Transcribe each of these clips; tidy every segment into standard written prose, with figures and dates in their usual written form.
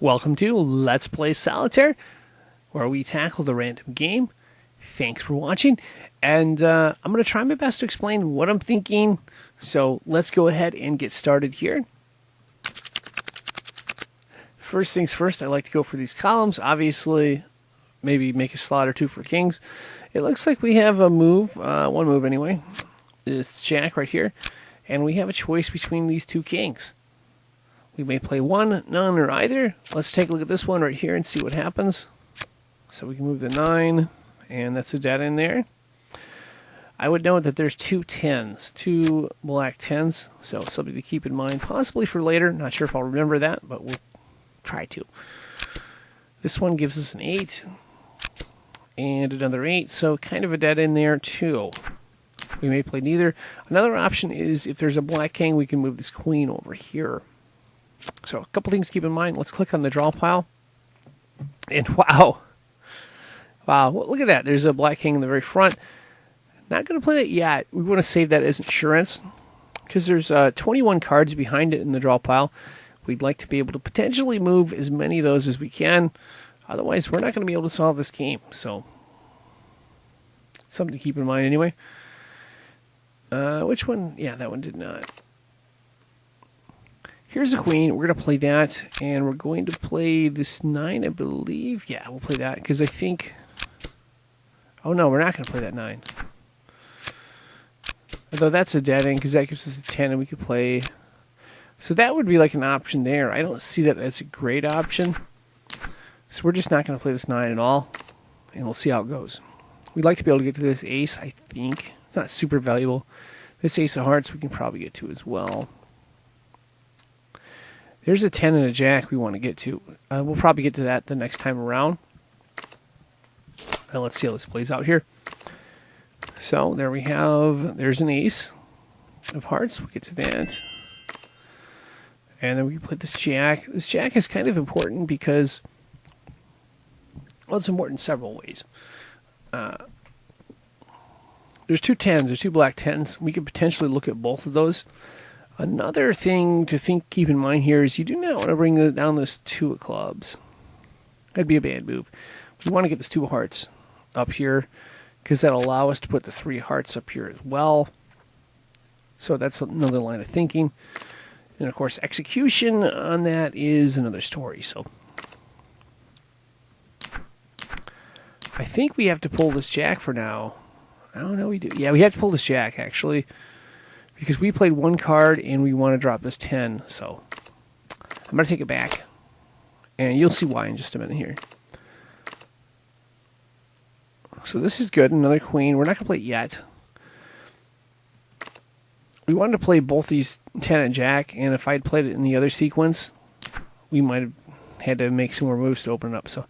Welcome to Let's Play Solitaire, where we tackle the random game. Thanks for watching, and I'm going to try my best to explain what I'm thinking, so let's go ahead and get started here. First things first, I like to go for these columns. Obviously, maybe make a slot or two for kings. It looks like we have a move, one move anyway, this jack right here, and we have a choice between these two kings. We may play one, none, or either. Let's take a look at this one right here and see what happens. So we can move the 9, and that's a dead end there. I would note that there's two 10s, two black 10s, so something to keep in mind, possibly for later. Not sure if I'll remember that, but we'll try to. This one gives us an 8, and another 8, so kind of a dead end there too. We may play neither. Another option is if there's a black king, we can move this queen over here. So a couple things to keep in mind. Let's click on the draw pile. And wow. Wow, well, look at that. There's a black king in the very front. Not going to play that yet. We want to save that as insurance because there's 21 cards behind it in the draw pile. We'd like to be able to potentially move as many of those as we can. Otherwise, we're not going to be able to solve this game. So something to keep in mind anyway. Which one? Yeah, that one did not. Here's a queen. We're going to play that, and we're going to play this 9, I believe. Yeah, we'll play that, because I think... Oh, no, we're not going to play that 9. Although that's a dead end, because that gives us a 10, and we could play... So that would be like an option there. I don't see that as a great option. So we're just not going to play this 9 at all, and we'll see how it goes. We'd like to be able to get to this ace, I think. It's not super valuable. This ace of hearts we can probably get to as well. There's a 10 and a jack we want to get to. We'll probably get to that the next time around. Let's see how this plays out here. So there we have, there's an ace of hearts. We'll get to that. And then we can play this jack. This jack is kind of important because, well, it's important in several ways. There's two 10s. There's two black 10s. We could potentially look at both of those. Another thing to keep in mind here is you do not want to bring down this 2 of clubs. That'd be a bad move. We want to get this 2 of hearts up here because that'll allow us to put the 3 hearts up here as well. So that's another line of thinking. And of course, execution on that is another story. So I think we have to pull this jack for now. I don't know, we do. Yeah, we have to pull this jack actually, because we played 1 card and we want to drop this 10. So I'm going to take it back. And you'll see why in just a minute here. So this is good. Another queen. We're not going to play it yet. We wanted to play both these 10 and jack. And if I'd played it in the other sequence, we might have had to make some more moves to open it up. So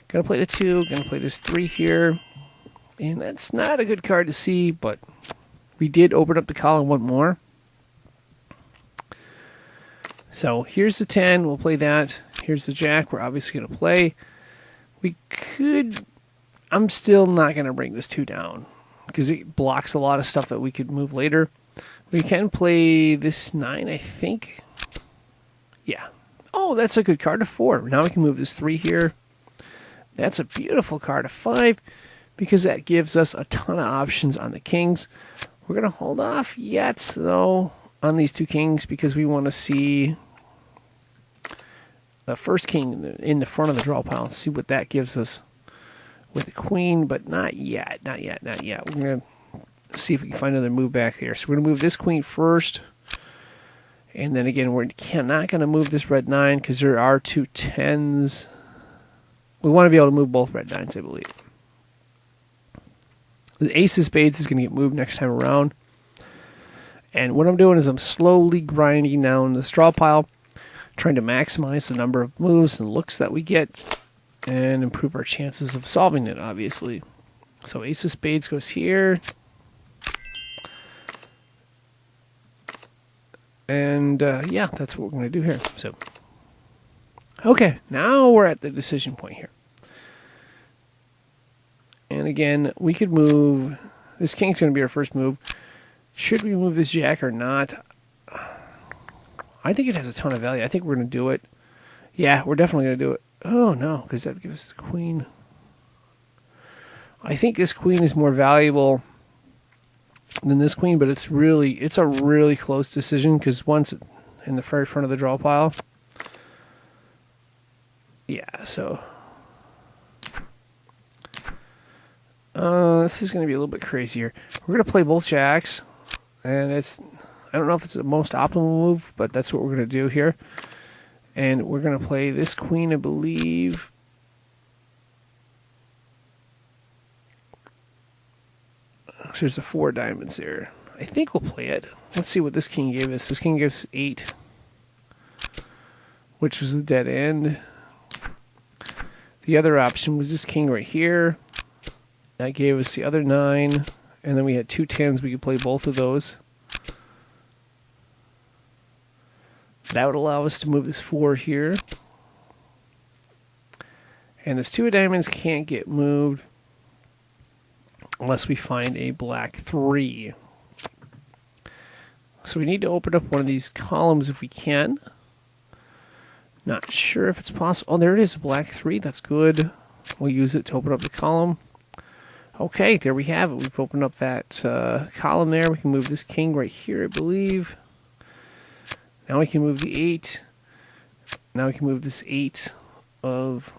going to play the 2. Going to play this 3 here. And that's not a good card to see, but... We did open up the column one more. So here's the 10. We'll play that. Here's the jack. We're obviously going to play. We could... I'm still not going to bring this 2 down because it blocks a lot of stuff that we could move later. We can play this 9, I think. Yeah. Oh, that's a good card, a 4. Now we can move this 3 here. That's a beautiful card, a 5, because that gives us a ton of options on the kings. We're going to hold off yet, though, on these 2 kings because we want to see the first king in the front of the draw pile and see what that gives us with the queen, but not yet, not yet, not yet. We're going to see if we can find another move back there. So we're going to move this queen first, and then again, we're not going to move this red 9 because there are 2 10s. We want to be able to move both red 9s, I believe. The ace of spades is going to get moved next time around. And what I'm doing is I'm slowly grinding down the straw pile, trying to maximize the number of moves and looks that we get and improve our chances of solving it, obviously. So ace of spades goes here. And yeah, that's what we're going to do here. So, okay, now we're at the decision point here. And again, we could move... This king's going to be our first move. Should we move this jack or not? I think it has a ton of value. I think we're going to do it. Yeah, we're definitely going to do it. Oh, no, because that gives us the queen. I think this queen is more valuable than this queen, but it's a really close decision because once in the very front of the draw pile. Yeah, so this is going to be a little bit crazier. We're going to play both jacks, and I don't know if it's the most optimal move, but that's what we're going to do here. And we're going to play this queen, I believe. So there's the 4 diamonds there. I think we'll play it. Let's see what this king gave us. This king gave us 8, which was the dead end. The other option was this king right here. That gave us the other 9. And then we had 2 10s. We could play both of those. That would allow us to move this 4 here. And this 2 of diamonds can't get moved unless we find a black 3. So we need to open up one of these columns if we can. Not sure if it's possible. Oh, there it is, a black 3. That's good. We'll use it to open up the column. Okay, there we have it. We've opened up that column there. We can move this king right here, I believe. Now we can move the 8. Now we can move this 8 of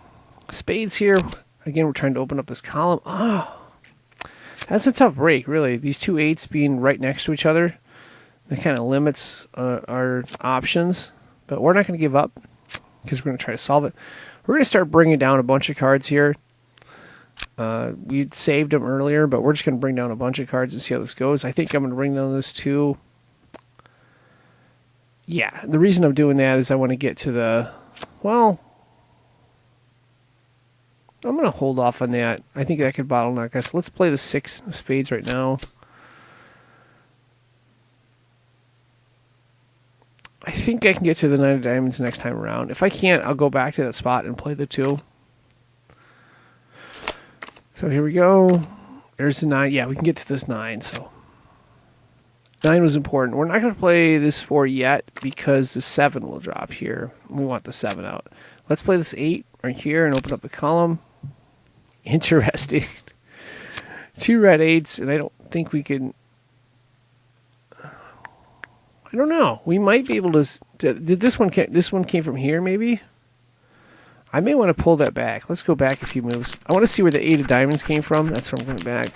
spades here. Again, we're trying to open up this column. Oh, that's a tough break, really. These 2 8s being right next to each other, that kind of limits our options. But we're not going to give up because we're going to try to solve it. We're going to start bringing down a bunch of cards here. We'd saved them earlier, but we're just going to bring down a bunch of cards and see how this goes. I think I'm going to bring down this 2. Yeah, the reason I'm doing that is I want to get to the... Well, I'm going to hold off on that. I think that could bottleneck us. Let's play the 6 of spades right now. I think I can get to the 9 of diamonds next time around. If I can't, I'll go back to that spot and play the 2. So here we go. There's the 9. Yeah, we can get to this 9. So 9 was important. We're not going to play this 4 yet because the 7 will drop here. We want the 7 out. Let's play this 8 right here and open up the column. Interesting. 2 red 8s, and I don't think we can... I don't know. We might be able to... Did this one came from here, maybe? I may want to pull that back. Let's go back a few moves. I want to see where the 8 of diamonds came from. That's where I'm going back.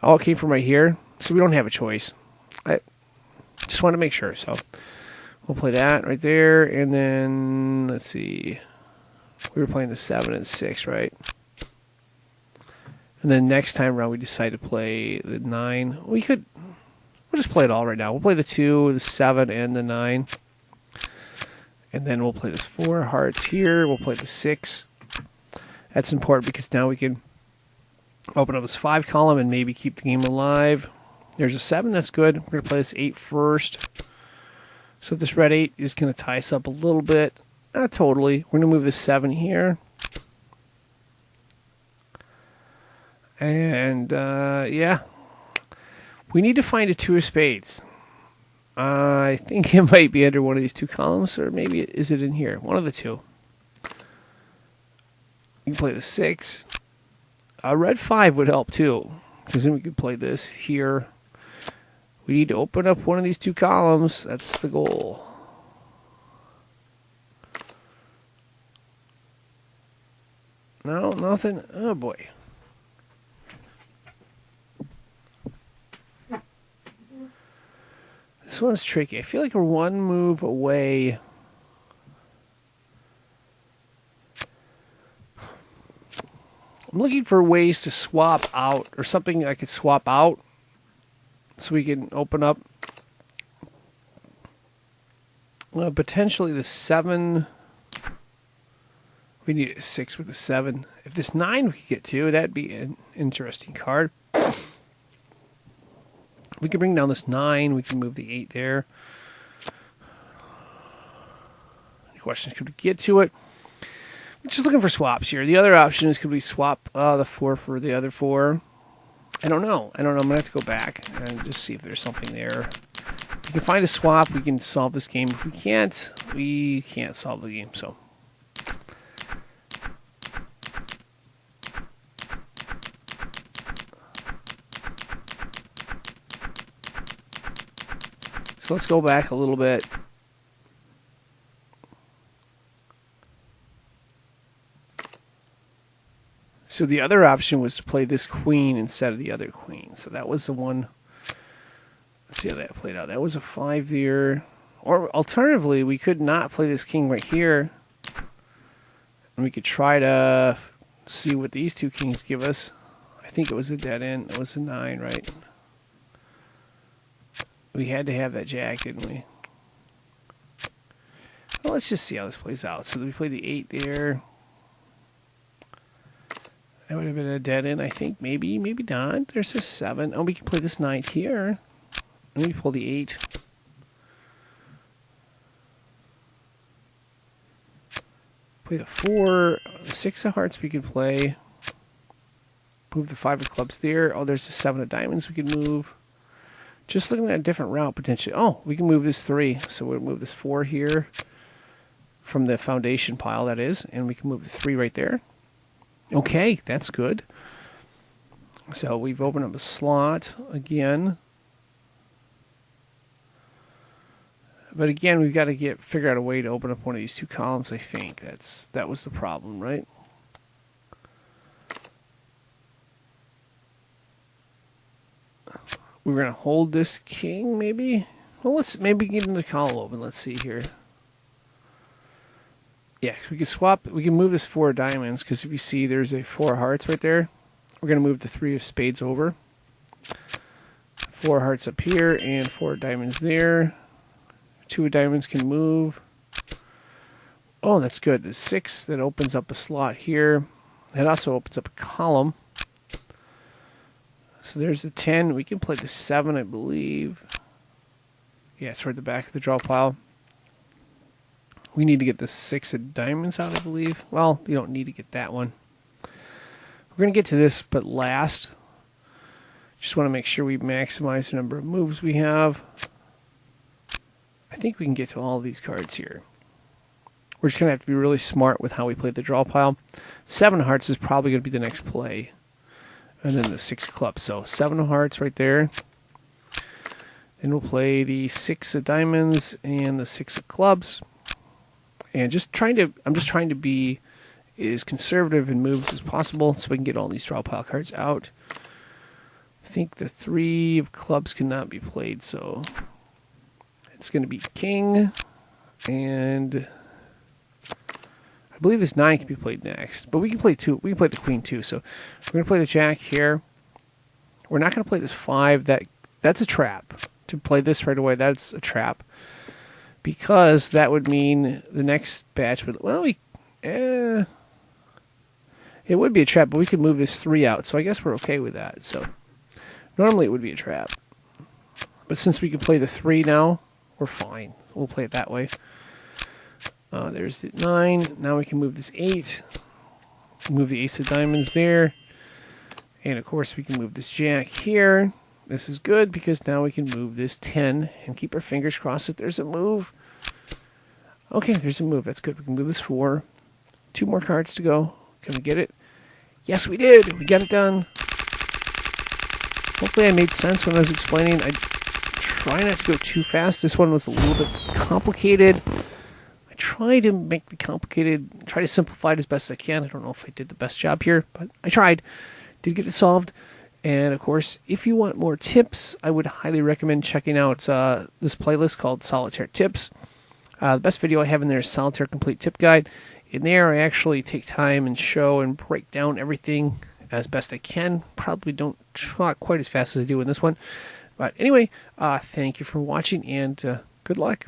Oh, it came from right here. So we don't have a choice. I just want to make sure. So we'll play that right there. And then, let's see. We were playing the 7 and 6, right? And then next time around we decide to play the 9. We'll just play it all right now. We'll play the 2, the 7, and the 9. And then we'll play this 4 hearts here. We'll play the 6. That's important because now we can open up this 5 column and maybe keep the game alive. There's a 7. That's good. We're going to play this 8 first. So this red 8 is going to tie us up a little bit. Not totally. We're going to move this 7 here. And, yeah. We need to find a 2 of spades. I think it might be under one of these 2 columns, or maybe is it in here? One of the 2. You can play the 6. A red 5 would help too, because then we could play this here. We need to open up one of these 2 columns. That's the goal. No, nothing. Oh boy. This one's tricky. I feel like we're 1 move away. I'm looking for ways to swap out, or something I could swap out so we can open up potentially the 7. We need a 6 with the 7. If this 9 we could get to, that'd be an interesting card. We can bring down this 9. We can move the 8 there. The question is, could we get to it? We're just looking for swaps here. The other option is, could we swap the 4 for the other 4? I don't know. I'm going to have to go back and just see if there's something there. If we can find a swap, we can solve this game. If we can't solve the game. So let's go back a little bit. So the other option was to play this queen instead of the other queen. So that was the one. Let's see how that played out. That was a 5 there. Or alternatively, we could not play this king right here. And we could try to see what these two kings give us. I think it was a dead end. It was a 9, right? We had to have that jack, didn't we? Well, let's just see how this plays out. So we played the 8 there. That would have been a dead end, I think. Maybe not. There's a 7. Oh, we can play this 9 here. And we pull the 8. Play the 4. The 6 of hearts we can play. Move the 5 of clubs there. Oh, there's a 7 of diamonds we can move. Just looking at a different route, potentially. Oh, we can move this 3. So we'll move this 4 here. From the foundation pile, that is. And we can move the 3 right there. Okay, that's good. So we've opened up a slot again. But again, we've got to figure out a way to open up one of these two columns, I think. That was the problem, right? We're going to hold this king, maybe? Well, let's maybe get into the column open. Let's see here. Yeah, we can swap. We can move this 4 of diamonds because if you see, there's a 4 of hearts right there. We're going to move the 3 of spades over. 4 hearts up here and 4 diamonds there. 2 of diamonds can move. Oh, that's good. The 6 that opens up a slot here. That also opens up a column. So there's the 10. We can play the 7, I believe. Yeah, it's toward the back of the draw pile. We need to get the 6 of diamonds out, I believe. Well, you don't need to get that one. We're going to get to this, but last. Just want to make sure we maximize the number of moves we have. I think we can get to all of these cards here. We're just going to have to be really smart with how we play the draw pile. 7 of hearts is probably going to be the next play. And then the 6 of clubs. So 7 of hearts right there. Then we'll play the 6 of diamonds and the 6 of clubs. And I'm just trying to be as conservative in moves as possible so we can get all these draw pile cards out. I think the 3 of clubs cannot be played, so it's going to be king, and I believe this 9 can be played next. But we can play 2. We can play the queen too. So we're going to play the jack here. We're not going to play this 5. That's a trap. To play this right away, that's a trap. Because that would mean the next batch would, well, it would be a trap, but we could move this 3 out, so I guess we're okay with that. So normally it would be a trap. But since we can play the 3 now, we're fine. We'll play it that way. There's the 9. Now we can move this 8. Move the ace of diamonds there. And of course we can move this jack here. This is good because now we can move this 10 and keep our fingers crossed that there's a move. Okay, there's a move. That's good. We can move this 4. 2 more cards to go. Can we get it? Yes, we did. We got it done. Hopefully I made sense when I was explaining. I try not to go too fast. This one was a little bit complicated. I try to make the complicated, try to simplify it as best I can. I don't know if I did the best job here, but I tried. Did get it solved. And, of course, if you want more tips, I would highly recommend checking out this playlist called Solitaire Tips. The best video I have in there is Solitaire Complete Tip Guide. In there, I actually take time and show and break down everything as best I can. Probably don't talk quite as fast as I do in this one. But anyway, thank you for watching, and good luck.